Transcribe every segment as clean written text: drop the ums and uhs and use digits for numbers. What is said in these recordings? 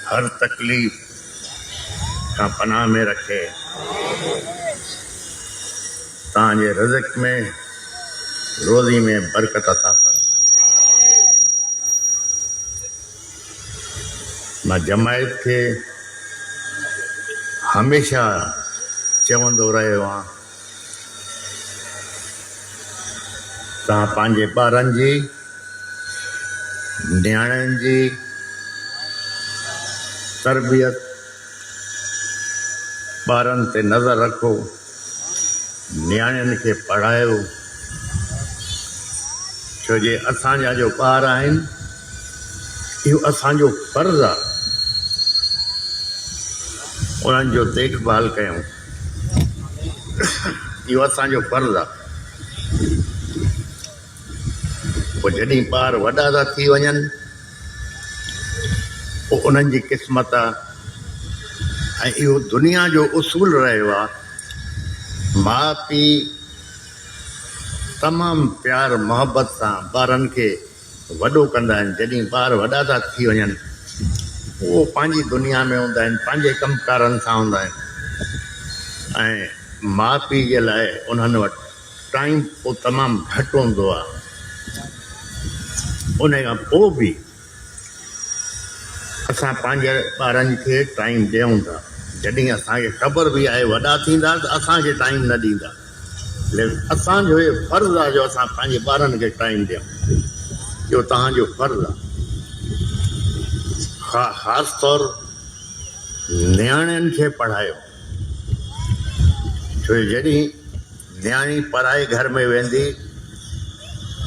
हर तकलीफ़ का पनाह में रखे। तव्हांजे रिज़्क़ में रोज़ी में बरकत अता करे। मां जमायत खे हमेशह चवंदो रहियो आहियां, तव्हां पंहिंजे ॿारनि जी नियाणियुनि जी तरबियत, ॿारनि ते नज़र रखो, नियाणियुनि खे पढ़ायो, छो जे असांजा जो ॿार आहिनि इहो असांजो फ़र्ज़ु आहे, उन्हनि जो देखभाल कयूं, इहो असांजो फ़र्ज़ु आहे। पोइ जॾहिं ॿार वॾा था थी वञनि पोइ उन्हनि जी क़िस्मत आहे। ऐं इहो दुनिया जो उसूल रहियो आहे, माउ पीउ तमामु प्यार मोहबत सां ॿारनि खे वॾो कंदा आहिनि। जॾहिं ॿार वॾा था थी वञनि उहो पंहिंजी दुनिया में हूंदा आहिनि, पंहिंजे कमकारनि सां हूंदा आहिनि, ऐं माउ पीउ जे लाइ उन्हनि वटि टाइम पोइ तमामु घटि हूंदो आहे। उन खां पोइ बि असां पंहिंजे ॿारनि खे टाइम ॾियूं था। जॾहिं असांखे ख़बर बि आहे वॾा थींदा त असांखे टाइम न ॾींदा, लेकिन असांजो इहो फ़र्ज़ु आहे जो असां पंहिंजे ॿारनि खे टाइम ॾियूं। इहो तव्हांजो फ़र्ज़ु आहे। ख़ासि तौर नियाणियुनि खे पढ़ायो, छो जॾहिं नियाणी पढ़ाई घर में वेंदी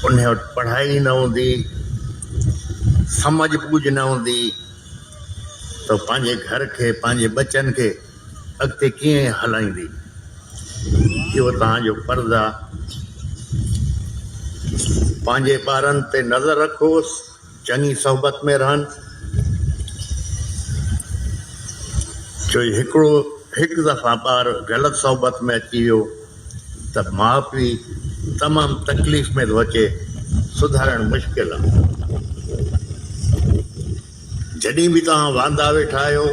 उन वटि पढ़ाई न हूंदी, समझ बूझ न हूंदी, त पंहिंजे घर खे पंहिंजे बचनि खे अॻिते कीअं हलाईंदी। इहो तव्हांजो फ़र्ज़ु आहे। पंहिंजे ॿारनि ते नज़र रखोसि, चङी सोहबत में रहनि, छो हिकु दफ़ा ॿार ग़लति सोहबत में अची वियो त माउ पीउ तमामु तकलीफ़ में थो अचे, सुधारणु मुश्किल आहे। जॾहिं बि तव्हां वांदा वेठा आहियो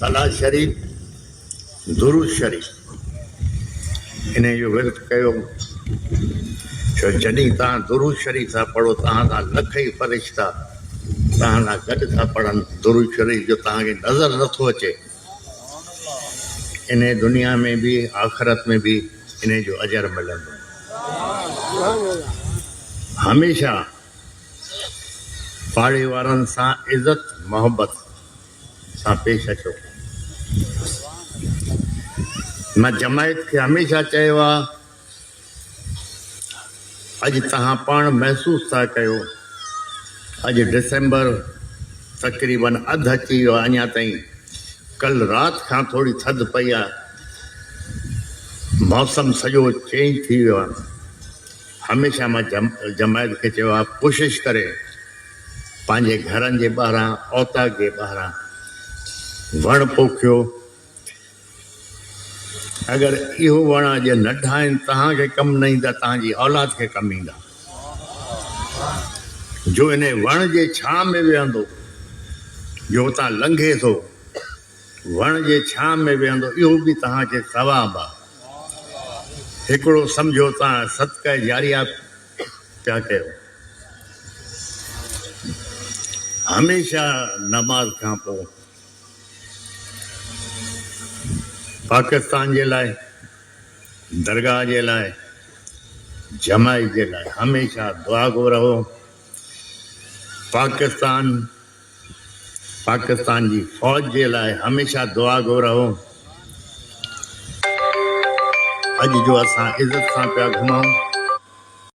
सलाह शरीफ़, दुरूद शरीफ़ इन जो विर्त कयो, छो जॾहिं तव्हां दुरूद शरीफ़ सां पढ़ो तव्हां खां लख ई फ़रिश्ता तव्हां सां गॾु था पढ़नि दुरूद शरीफ़ जो तव्हांखे नज़र नथो अचे। इन दुनिया में बि आख़िरत में बि इन जो अजर मिलंदो। हमेशह पाड़े वारनि सां इज़त मोहबत सां पेश अचो। मां जमायत खे हमेशह चयो आहे, अॼु तव्हां पाण महसूसु था कयो, अॼु डिसेंबर तक़रीबन अधु अची वियो आहे अञा ताईं। कल्ह राति खां थोरी थधि पई आहे, मौसम सॼो चेंज थी वियो आहे। हमेशह मां जमायत खे चयो आहे, कोशिशि करे पंहिंजे घरनि जे ॿाहिरां, औताक जे ॿाहिरां वण पोखियो। अगरि इहो वण अॼु नंढा आहिनि तव्हांखे कमु न ईंदा, तव्हांजी औलाद खे कमु ईंदा। जो इन वण जे छांव में वेहंदो, जो हुतां लंघे थो वण जे छांव में वेहंदो, इहो बि तव्हांखे सवाबु आहे। हिकिड़ो सम्झो तव्हां सदका जारिया पिया कयो। हमेशह नमाज़ खां पोइ पाकिस्तान जे लाइ, दरगाह जे लाइ, जमायत जे लाइ हमेशह दुआ गो रहो। पाकिस्तान जी फ़ौज जे लाइ हमेशह दुआ गो रहो। अॼु जो असां इज़त सां पिया घुमूं,